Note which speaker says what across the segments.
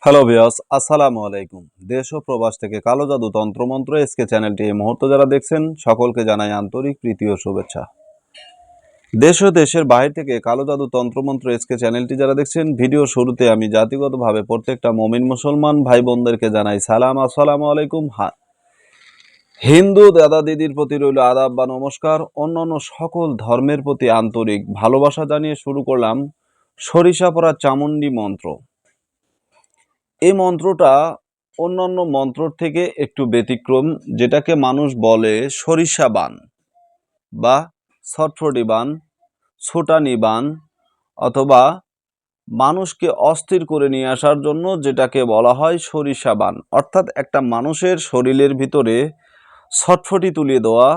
Speaker 1: Hello viewers, আসসালামু আলাইকুম। দেশ ও প্রবাস থেকে কালো জাদু তন্ত্রমন্ত্র এসকে চ্যানেলটি এই মুহূর্তে যারা দেখছেন সকলকে জানাই আন্তরিক প্রীতি ও শুভেচ্ছা। দেশ ও দেশের বাইরে থেকে কালো জাদু তন্ত্রমন্ত্র এসকে চ্যানেলটি যারা দেখছেন, ভিডিও শুরুতে আমি জাতিগতভাবে প্রত্যেকটা মুমিন মুসলমান ভাই বোনদেরকে জানাই সালাম, আসসালামু আলাইকুম। হিন্দু দাদা দিদির প্রতি রইল আদাব বা নমস্কার। অন্যান্য সকল ধর্মের প্রতি আন্তরিক ভালোবাসা জানিয়ে শুরু করলাম সরিষা পরা চামুন্ডি মন্ত্র। এই মন্ত্রটা অন্যান্য মন্ত্রর থেকে একটু ব্যতিক্রম, যেটাকে মানুষ বলে সরিষা বান বা ছটফটি বান, ছোটানি বান, অথবা মানুষকে অস্থির করে নিয়ে আসার জন্য যেটাকে বলা হয় সরিষা বান। অর্থাৎ একটা মানুষের শরীরের ভিতরে ছটফটি তুলিয়ে দেওয়া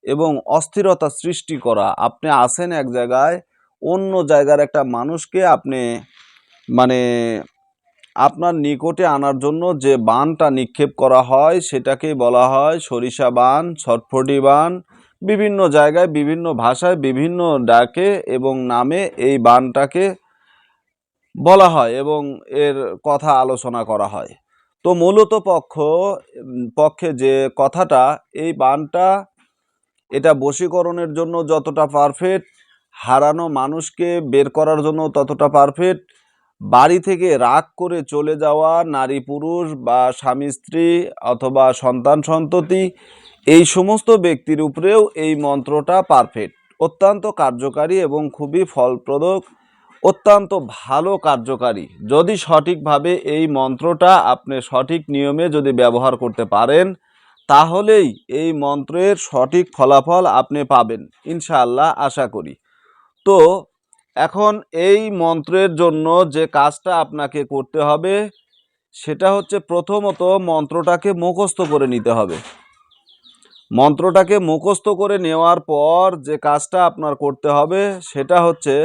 Speaker 1: এবং অস্থিরতা সৃষ্টি করা। আপনি আছেন এক জায়গায়, অন্য জায়গার একটা মানুষকে আপনি মানে আপনার নিকটে আনার জন্য যে বানটা নিক্ষেপ করা হয় সেটাকেই বলা হয় সরিষা বান, ছটফটি বান। বিভিন্ন জায়গায় বিভিন্ন ভাষায় বিভিন্ন ডাকে এবং নামে এই বানটাকে বলা হয় এবং এর কথা আলোচনা করা হয়। তো মূলত পক্ষে যে কথাটা, এই বানটা এটা বশীকরণের জন্য যতটা পারফেক্ট, হারানো মানুষকে বের করার জন্য ততটা পারফেক্ট, বাড়ি থেকে রাগ করে চলে যাওয়া নারী পুরুষ বা স্বামী স্ত্রী অথবা সন্তান সন্ততি, এই সমস্ত ব্যক্তির উপরেও এই মন্ত্রটা পারফেক্ট, অত্যন্ত কার্যকারী এবং খুবই ফলপ্রদ, অত্যন্ত ভালো কার্যকারী। যদি সঠিকভাবে এই মন্ত্রটা আপনি সঠিক নিয়মে যদি ব্যবহার করতে পারেন, তাহলেই এই মন্ত্রের সঠিক ফলাফল আপনি পাবেন ইনশাআল্লাহ, আশা করি। তো এখন এই মন্ত্রের জন্য যে কাজটা আপনাকে করতে হবে সেটা হচ্ছে, প্রথমত মন্ত্রটাকে মুখস্থ করে নিতে হবে। মন্ত্রটাকে মুখস্থ করে নেওয়ার পর যে কাজটা আপনার করতে হবে সেটা হচ্ছে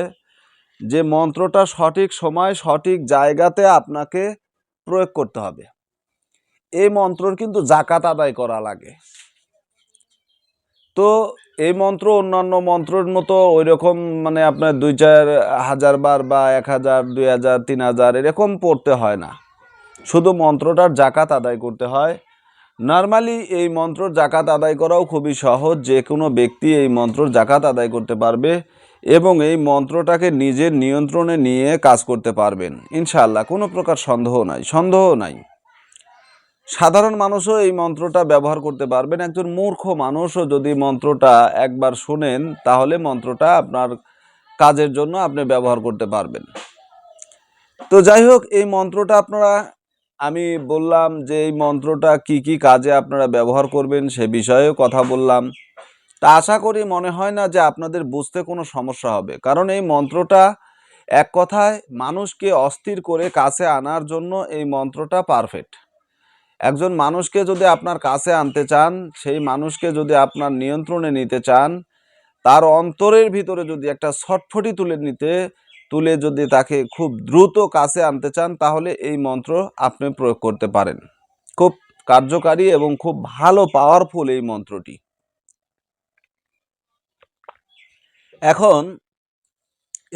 Speaker 1: যে মন্ত্রটা সঠিক সময় সঠিক জায়গাতে আপনাকে প্রয়োগ করতে হবে। এই মন্ত্রর কিন্তু জাকাত আদায় করা লাগে। তো এই মন্ত্র অন্যান্য মন্ত্রের মতো ওই রকম আপনার ২-৪ হাজার বার বা ১,০০০, ২,০০০, ৩,০০০ এরকম পড়তে হয় না। শুধু মন্ত্রটার জাকাত আদায় করতে হয়। নর্মালি এই মন্ত্রর জাকাত আদায় করাও খুবই সহজ, যে কোনো ব্যক্তি এই মন্ত্রর জাকাত আদায় করতে পারবে এবং এই মন্ত্রটাকে নিজের নিয়ন্ত্রণে নিয়ে কাজ করতে পারবেন ইনশাআল্লাহ। কোনো প্রকার সন্দেহ নাই। সাধারণ মানুষও এই মন্ত্রটা ব্যবহার করতে পারবেন। একজন মূর্খ মানুষও যদি মন্ত্রটা একবার শুনেন, তাহলে মন্ত্রটা আপনার কাজের জন্য আপনি ব্যবহার করতে পারবেন। তো যাই হোক, এই মন্ত্রটা আমি বললাম যে এই মন্ত্রটা কি কি কাজে আপনারা ব্যবহার করবেন সে বিষয়েও কথা বললাম। তা আশা করি মনে হয় না যে আপনাদের বুঝতে কোনো সমস্যা হবে, কারণ এই মন্ত্রটা এক কথায় মানুষকে অস্থির করে কাছে আনার জন্য এই মন্ত্রটা পারফেক্ট। একজন মানুষকে যদি আপনার কাছে আনতে চান, সেই মানুষকে যদি আপনার নিয়ন্ত্রণে নিতে চান, তার অন্তরের ভিতরে যদি একটা ছটফটি তুলে যদি তাকে খুব দ্রুত কাছে আনতে চান, তাহলে এই মন্ত্র আপনি প্রয়োগ করতে পারেন। খুব কার্যকারী এবং খুব ভালো পাওয়ারফুল এই মন্ত্রটি। এখন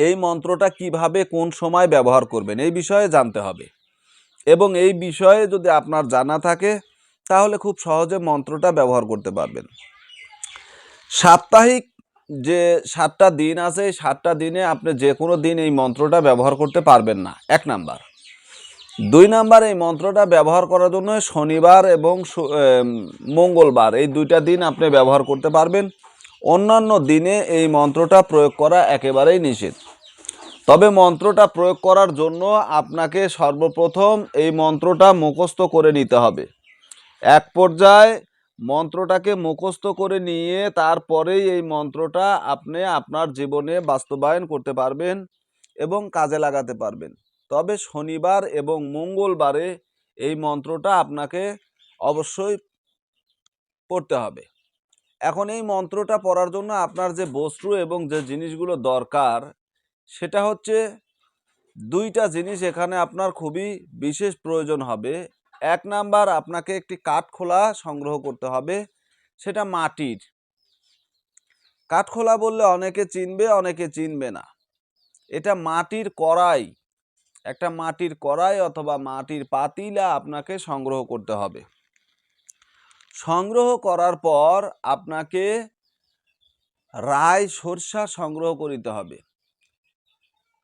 Speaker 1: এই মন্ত্রটা কিভাবে কোন সময় ব্যবহার করবেন এই বিষয়ে জানতে হবে, এবং এই বিষয়ে যদি আপনার জানা থাকে তাহলে খুব সহজে মন্ত্রটা ব্যবহার করতে পারবেন। সাপ্তাহিক যে 7টা দিন আছে, এই 7টা দিনে আপনি যে কোনো দিন এই মন্ত্রটা ব্যবহার করতে পারবেন না, 1 নাম্বার। 2 নাম্বার, এই মন্ত্রটা ব্যবহার করার জন্য শনিবার এবং মঙ্গলবার, এই 2টা দিন আপনি ব্যবহার করতে পারবেন। অন্যান্য দিনে এই মন্ত্রটা প্রয়োগ করা একেবারেই নিষেধ। তবে মন্ত্রটা প্রয়োগ করার জন্য আপনাকে সর্বপ্রথম এই মন্ত্রটা মুখস্থ করে নিতে হবে। এক পর্যায়ে মন্ত্রটাকে মুখস্থ করে নিয়ে তারপরেই এই মন্ত্রটা আপনি আপনার জীবনে বাস্তবায়ন করতে পারবেন এবং কাজে লাগাতে পারবেন। তবে শনিবার এবং মঙ্গলবারে এই মন্ত্রটা আপনাকে অবশ্যই পড়তে হবে। এখন এই মন্ত্রটা পড়ার জন্য আপনার যে বস্তু এবং যে জিনিসগুলো দরকার সেটা হচ্ছে 2টা জিনিস এখানে আপনার খুবই বিশেষ প্রয়োজন হবে। 1 নাম্বার, আপনাকে একটি কাঠখোলা সংগ্রহ করতে হবে, সেটা মাটির। কাঠখোলা বললে অনেকে চিনবে অনেকে চিনবে না। এটা মাটির কড়াই, একটা মাটির কড়াই অথবা মাটির পাতিলা আপনাকে সংগ্রহ করতে হবে। সংগ্রহ করার পর আপনাকে রাই সরষা সংগ্রহ করিতে হবে।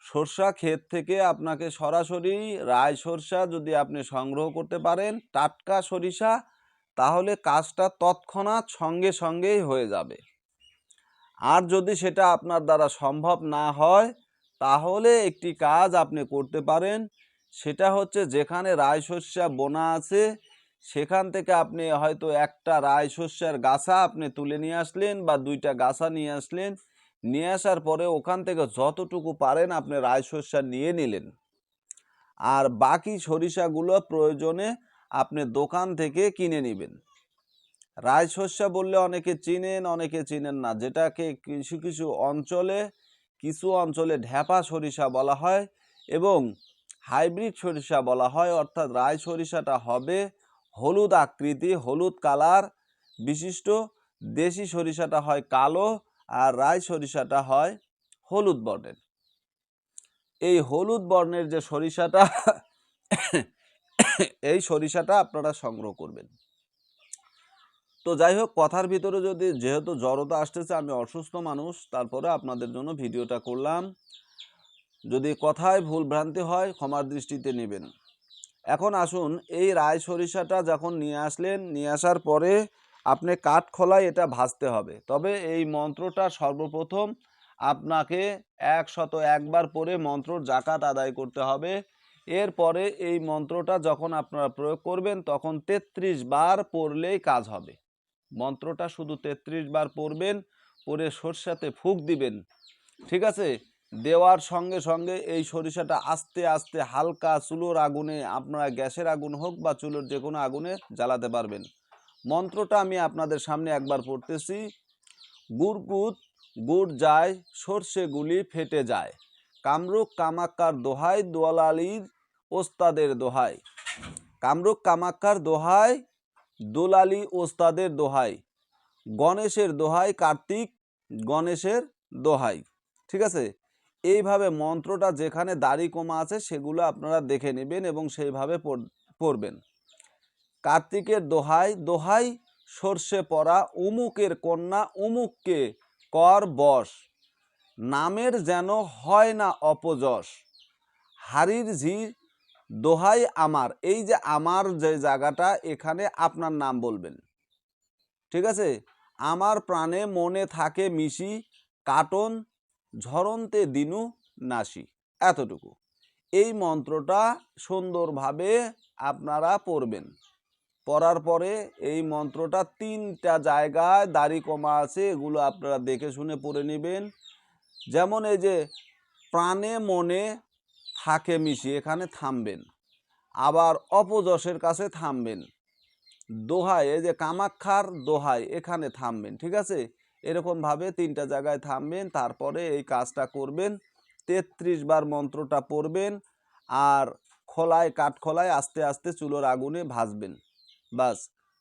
Speaker 1: সরষা ক্ষেত থেকে আপনাকে সরাসরি রাই সরষা যদি আপনি সংগ্রহ করতে পারেন, টাটকা সরিষা, তাহলে কাজটা তৎক্ষণাৎ সঙ্গে সঙ্গেই হয়ে যাবে। আর যদি সেটা আপনার দ্বারা সম্ভব না হয়, তাহলে একটি কাজ আপনি করতে পারেন, সেটা হচ্ছে যেখানে রাই সরষা বোনা আছে সেখান থেকে আপনি হয়তো একটা রাই সরষার গাছা আপনি তুলে নিয়ে আসলেন বা দুইটা গাছা নিয়ে আসলেন, নিয়ে আসার পরে ওখান থেকে যতটুকু পারেন আপনি রাই সরষা নিয়ে নিলেন। আর বাকি সরিষাগুলো প্রয়োজনে আপনি দোকান থেকে কিনে নেবেন। রাই সরষা বললে অনেকে চিনেন, অনেকে চিনেন না, যেটাকে কিছু কিছু অঞ্চলে ঢ্যাপা সরিষা বলা হয় এবং হাইব্রিড সরিষা বলা হয়। অর্থাৎ রাই সরিষাটা হবে হলুদ আকৃতি, হলুদ কালার বিশিষ্ট, দেশি সরিষাটা হয় কালো, আর রাই সরিষাটা হয় হলুদ বর্ণের। এই হলুদ বর্ণের যে সরিষাটা এই সরিষাটা আপনারা সংগ্রহ করবেন। তো যাই হোক, কথার ভিতরে যেহেতু জড়তা আসতেছে, আমি অসুস্থ মানুষ, তারপরে আপনাদের জন্য ভিডিওটা করলাম। যদি কথায় ভুল ভ্রান্তি হয় ক্ষমার দৃষ্টিতে নেবেন। এখন আসুন, এই রাই সরিষাটা যখন নিয়ে আসলেন, নিয়ে আসার পরে আপনি কাঠখোলায় এটা ভাজতে হবে। তবে এই মন্ত্রটা সর্বপ্রথম আপনাকে 101 বার পরে মন্ত্রর জাকাত আদায় করতে হবে। এরপরে এই মন্ত্রটা যখন আপনারা প্রয়োগ করবেন তখন 33 বার পড়লেই কাজ হবে। মন্ত্রটা শুধু 33 বার পড়বেন, পরে সরষাতে ফুঁক দিবেন, ঠিক আছে? দেওয়ার সঙ্গে সঙ্গে এই সরিষাটা আস্তে আস্তে হালকা চুলোর আগুনে, আপনারা গ্যাসের আগুন হোক বা চুলোর যে কোনো আগুনে জ্বালাতে পারবেন। মন্ত্রটা আমি আপনাদের সামনে একবার পড়তেছি। গুড়গুদ গুড় যায়, সর্ষেগুলি ফেটে যায়, কামরুক কামাক্কার দোহাই, দোলালির ওস্তাদের দোহাই। কামরুক কামাক্কার দোহাই, দোলালি ওস্তাদের দোহাই, গণেশের দোহাই, কার্তিক গণেশের দোহাই। ঠিক আছে? এইভাবে মন্ত্রটা যেখানে দাড়ি কমা আছে সেগুলো আপনারা দেখে নেবেন এবং সেইভাবে পড়বেন। কার্তিকের দোহাই, দোহাই সর্ষে পরা, উমুকের কন্যা উমুককে কর বশ, নামের যেন হয় না অপযশ, হারির ঝি দোহাই আমার। এই যে আমার যে জায়গাটা, এখানে আপনার নাম বলবেন, ঠিক আছে? আমার প্রাণে মনে থাকে মিশি, কাটন ঝরন্তে দিনু নাসি। এতটুকু। এই মন্ত্রটা সুন্দরভাবে আপনারা পড়বেন। পড়ার পরে এই মন্ত্রটা 3টা জায়গায় দাড়ি কমা আছে, এগুলো আপনারা দেখে শুনে পড়ে নেবেন। যেমন এই যে প্রাণে মনে থাকে মিশি, এখানে থামবেন। আবার অপযশের কাছে থামবেন। দোহাই, এই যে কামাক্ষার দোহাই, এখানে থামবেন, ঠিক আছে? এরকমভাবে 3টা জায়গায় থামবেন, তারপরে এই কাজটা করবেন। 33 বার মন্ত্রটা পড়বেন আর কাঠখোলায় আস্তে আস্তে চুলোর আগুনে ভাজবেন। বাস,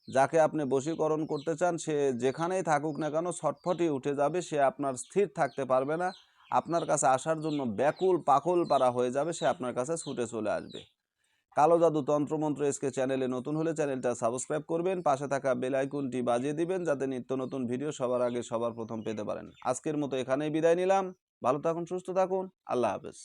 Speaker 1: যাকে আপনি বশীকরণ করতে চান সে যেখানেই থাকুক না কেন ছটফটি উঠে যাবে, সে আপনার স্থির থাকতে পারবে না, আপনার কাছে আসার জন্য ব্যাকুল পাগল পারা হয়ে যাবে, সে আপনার কাছে ছুটে চলে আসবে। কালো জাদু তন্ত্রমন্ত্র এসকে চ্যানেলে নতুন হলে চ্যানেলটা সাবস্ক্রাইব করবেন, পাশে থাকা বেল আইকনটি বাজিয়ে দিবেন যাতে নিত্য নতুন ভিডিও সবার আগে সবার প্রথম পেতে পারেন। আজকের মতো এখানেই বিদায় নিলাম। ভালো থাকুন, সুস্থ থাকুন, আল্লাহ হাফেজ।